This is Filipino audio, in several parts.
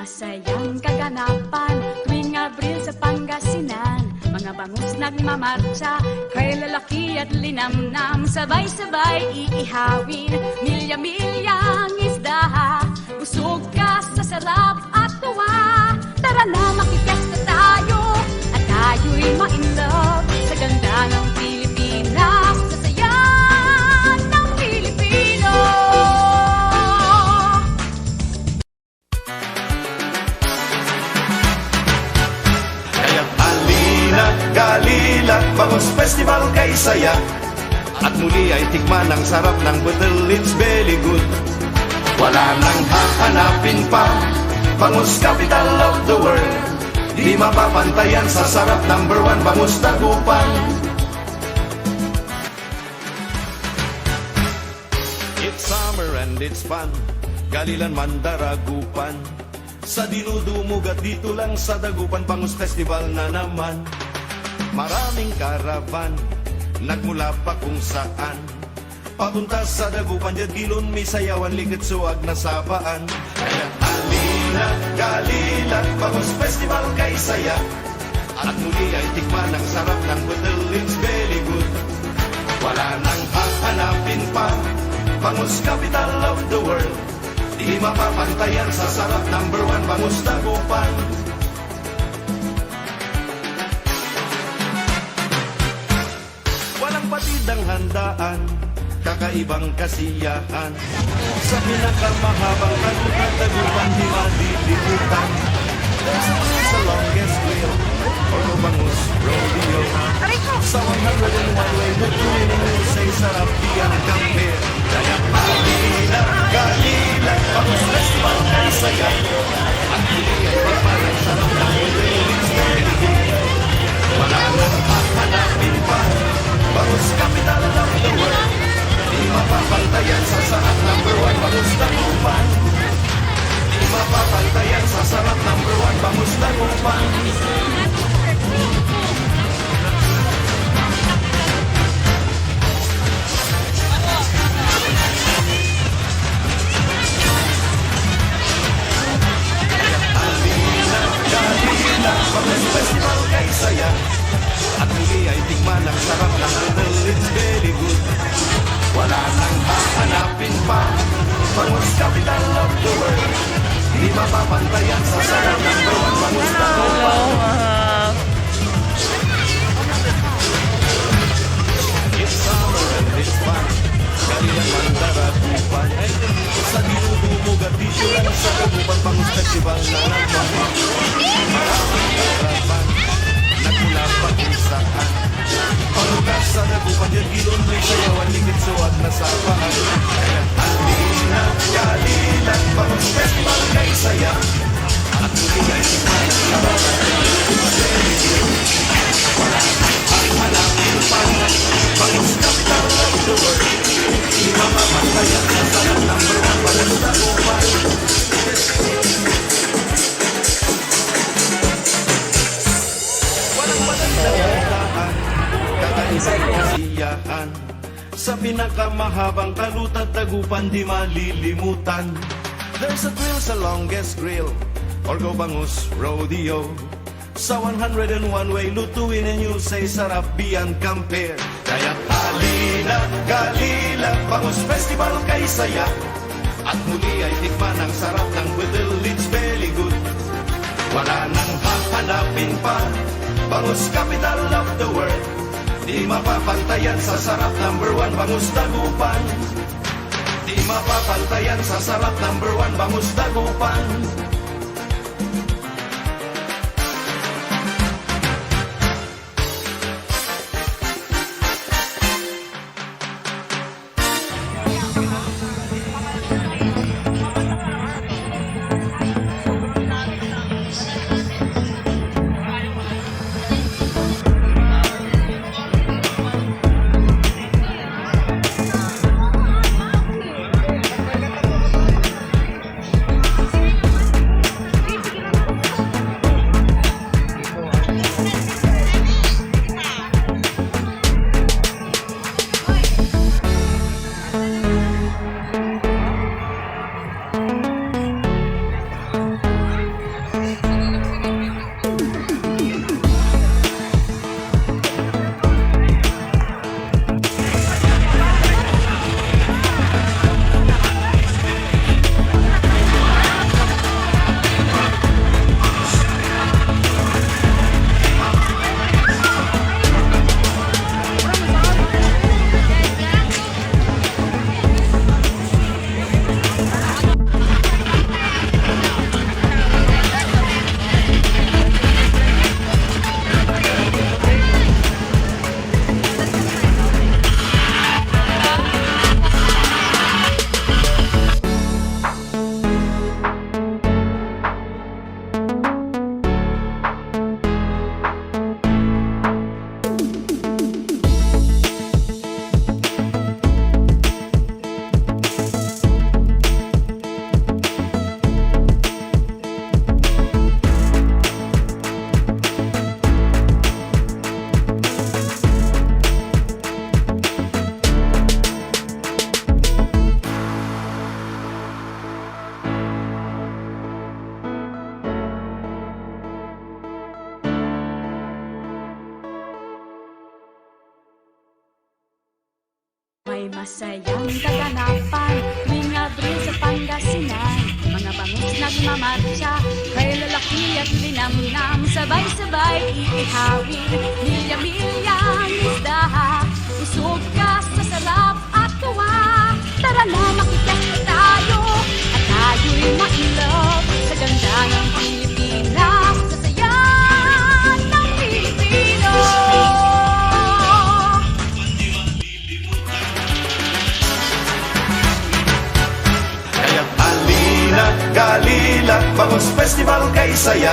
Masayang kaganapan tuwing Abril sa Pangasinan. Mga bangus nagmamarcha, kay lalaki at linamnam. Sabay-sabay iihawin, milya-milyang isda. Busog ka sa sarap at tuwa. Tara na makipiyesta tayo, at tayo'y ma-in-love sa ganda ng Pilipinas, sa saya ng Pilipino. Kaya't halina, galila, Bangus Festival kay saya. At muli ay tikman ang sarap ng budel, it's very good. Wala nang hahanapin pa, Bangus capital of the world. Di mapapantayan sa sarap, number one, Bangus Dagupan. It's summer and it's fun, Galilan Mandaragupan. Sa dinudumog at dito lang sa Dagupan, Bangus Festival na naman. Maraming karavan, nagmula pa kung saan. Papunta sa Dagupan, dyan gilon, may sayawan, likit suwag na sabaan. Kaya halina, galila, Bangus Festival kay saya. At muli ay tikman ang sarap ng budel, it's very good. Wala nang hahanapin pa, Bangus capital of the world. Di mapapantayan sa sarap, number one, Bangus Dagupan. Walang patid ang handaan, kakaibang kasiyahan. Sa pinakamahabang kagutan, Dagupan di malilimutan. There's the longest wheel, or Bangus Rodeo. Sa 101 way, nagtuloy say sarap di ang compare. Kaya halina, galila, Bangus Festival kay saya. At hindi ay pagpalang sarap ng budel, it's very good. Wala nang hahanapin pa, Bangus capital of the world. Di mapapantayan sa sarap, number one, Bangus Dagupan. Di mapapantayan sa sarap, number one, Bangus Dagupan. Halina, galila, Bangus Festival kay saya. At muli ay tikman ang sarap ng budel, it's very good. Wala nang hahanapin pa, Bangus capital of the world. Di mapapantayan sa sarap, number one, Bangus Dagupan. It's summer and it's fun, Galilan Mandaragupan. Sa dinudumog at dito lang sa Dagupan, Bangus Festival na naman. Maraming karavan, nagmula pa kung saan. Palugas sa Dagupan, yan gilon, may sayawan, ligit suwag na sabaan. Kaya halina, galila, Bangus Festival kay saya. At muli ay tikman ang sarap ng budel. Wala ang hanapin pa, Bangus capital of the world. Di mapapantayan sa sarap, number one, Bangus Dagupan. Walang magandang handaan, kakaibang kasiyahan. Sa pinakamahabang kalutad, Dagupan di malilimutan. There's a thrill sa longest grill, or go Bangus Rodeo. Sa 101 way, lutuin and you say sarap beyond compare. Kaya halina, galila, Bangus Festival kay saya. At muli ay tikman ang sarap ng budel, it's very good. Wala nang hahanapin pa, Bangus capital of the world. Di mapapantayan sa sarap, number one, Bangus Dagupan. Di mapapantayan sa sarap, number one, Bangus Dagupan. May masayang kaganapan tuwing Abril sa Pangasinan. Mga bangus nagmamarcha, kay lalaki at linamnam. Sabay-sabay iihawin, milya-milyang isda. Usog ka sa sarap at tuwa. Tara na makikita tayo, at tayo'y ma-inlove sa ganda ng Pilipinas, sa saya ng Pilipino. Kaya't halina, galila, Bangus Festival kay saya.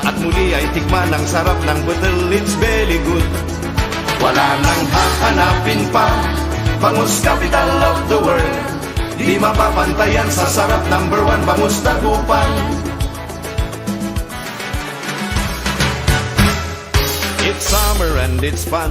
At muli ay tikman ang sarap ng butil, it's very good. Wala nang hahanapin pa, Bangus capital of the world. Di mapapantayan sa sarap, number one, Bangus Dagupan. It's summer and it's fun,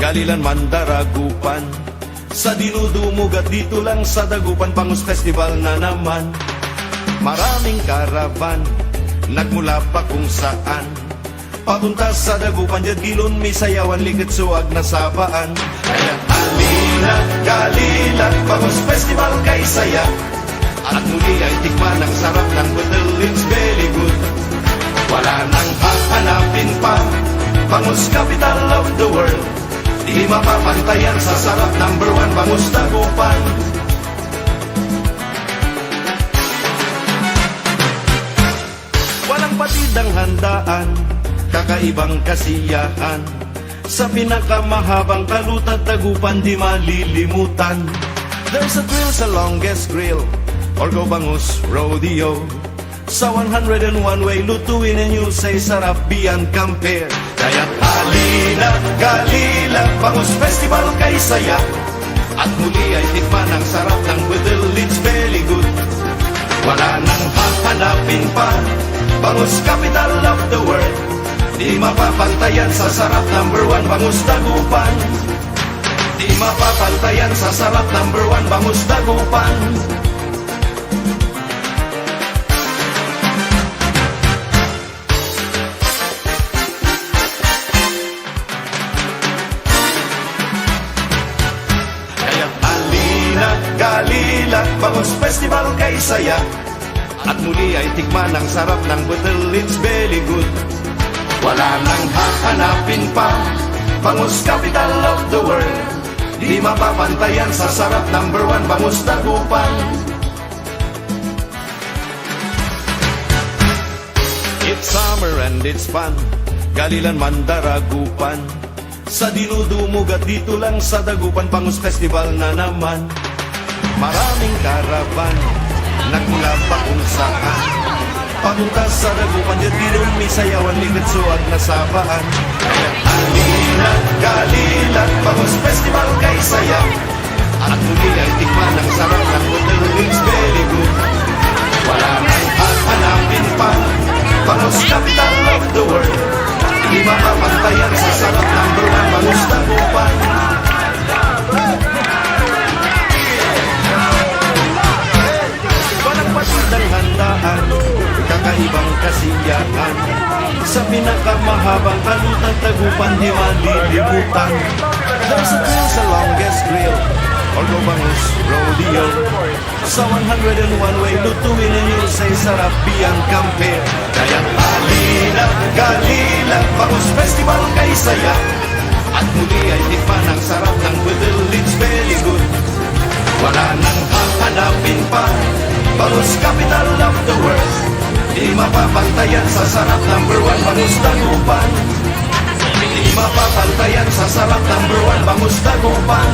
Galilan Mandaragupan. Sa dinudumog at dito lang sa Dagupan, Bangus Festival na naman. Maraming karavan, nagmula pa kung saan. Papunta sa Dagupan, dyan gilon, may sayawan, likit suwag na sabaan. Kaya halina, galila, Bangus Festival kay saya. At muli ay tikman ang sarap ng butil, it's very good. Wala nang hahanapin pa, Bangus capital of the world. Di mapapantayan sa sarap, number one, Bangus Dagupan. Walang patid ang handaan, kakaibang kasiyahan. Sa pinakamahabang kalutad, Dagupan di malilimutan. There's a thrill sa longest grill, or go Bangus Rodeo. Sa 101 way, lutuin and you'll say sarap beyond compare. Kaya't halina, galila, Bangus Festival kay saya. At muli ay tikman ang sarap ng butil, it's very good. Wala nang hahanapin pa, Bangus capital of the world. Di mapapantayan sa sarap, number one, Bangus Dagupan. Di mapapantayan sa sarap, number one, Bangus Dagupan. Kaya't halina, galila, Bangus Festival kay saya. At muli ay tikman ang sarap ng butil, it's very good. Wala nang hahanapin pa, Bangus capital of the world. Di mapapantayan sa sarap, number one, Bangus Dagupan. It's summer and it's fun, Galilan Mandaragupan. Sa dinudumog at dito lang sa Dagupan, Bangus Festival na naman. Maraming karavan, nagmula pa kung saan. Papunta sa Dagupan, dyan gilon, may sayawan, likit suwag na sabaan. Kaya halina, galila, Bangus Festival kay saya. At muli ay tikman ang sarap ng butil, it's very good. Wala nang hahanapin pa, Bangus capital of the world. Di mapapantayan sa sarap, number one, Bangus Dagupan. Walang patid ang handaan, kakaibang kasiyahan. Sa pinakamahabang kalutad, Dagupan di malilimutan. There's a thrill sa longest grill, or go Bangus Rodeo. Sa 101 way, lutuin and you'll say sarap beyond compare. Kaya halina, galila, Bangus Festival kay saya. At muli ay tikman ang sarap ng butil, it's very good. Wala nang hahanapin pa, Bangus capital of the world. Di mapapantayan sa sarap, number one, Bangus Dagupan. Di mapapantayan sa sarap, number one, Bangus Dagupan.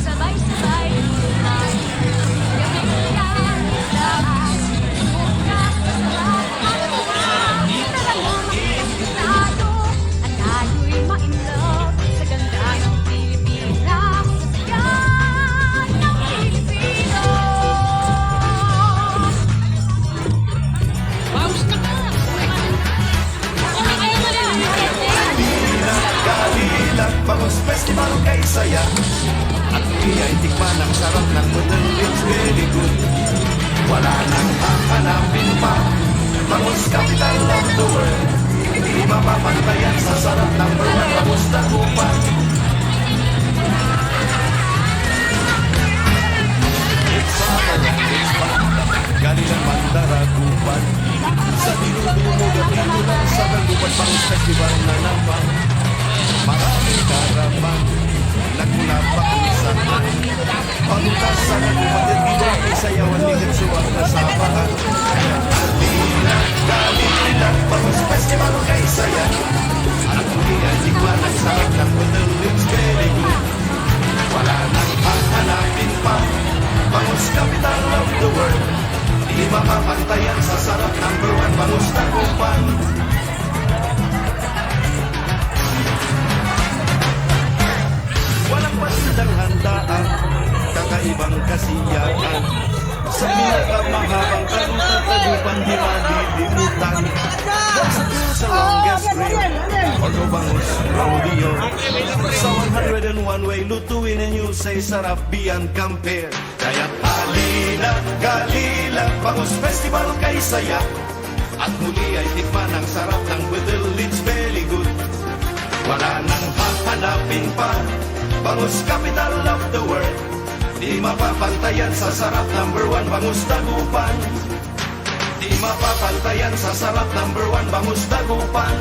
Sabay-sabay, milya-milyang isda. tikman ang sarap ng budol, it's very good. Wala nang hahanapin pa, bangus capital of the world. Di mapapantayan sa sarap ng buwan, bangus Dagupan. It's summer and it's fun, galing ang Mandaragupan. Sa dinudumog at inulan sa Dagupan, bangus festival na naman. Maraming karaman, nagmula pa kung saan. Pagbukas sa Dagupan, at iwan ay sayawan ni Hetsuwang nasabahan. Kalila, kalila, bangus festival kay saya. At muli ay tikman ang sarap ng budol, it's very good. Wala nang hahanapin pa, bangus capital of the world. Di mapapantayan sa sarap ng buwan, bangus Dagupan. Walang pasindang handaan, kakaibang kasiyahan. Sa pinakamahabang kalutad, Dagupan di malilimutan. That's the thrill sa longest rail, Ordo Bangus Rodeo. Sa 101 way, lutuin and you say sarap beyond compare. Kaya halina, galila, bangus festival kay saya. At muli ay tikman ang sarap ng budol, it's very good. Wala nang hahanapin pa, bangus capital of the world. Di mapapantayan sa sarap, number one, bangus Dagupan. Di mapapantayan sa sarap, number one, bangus Dagupan.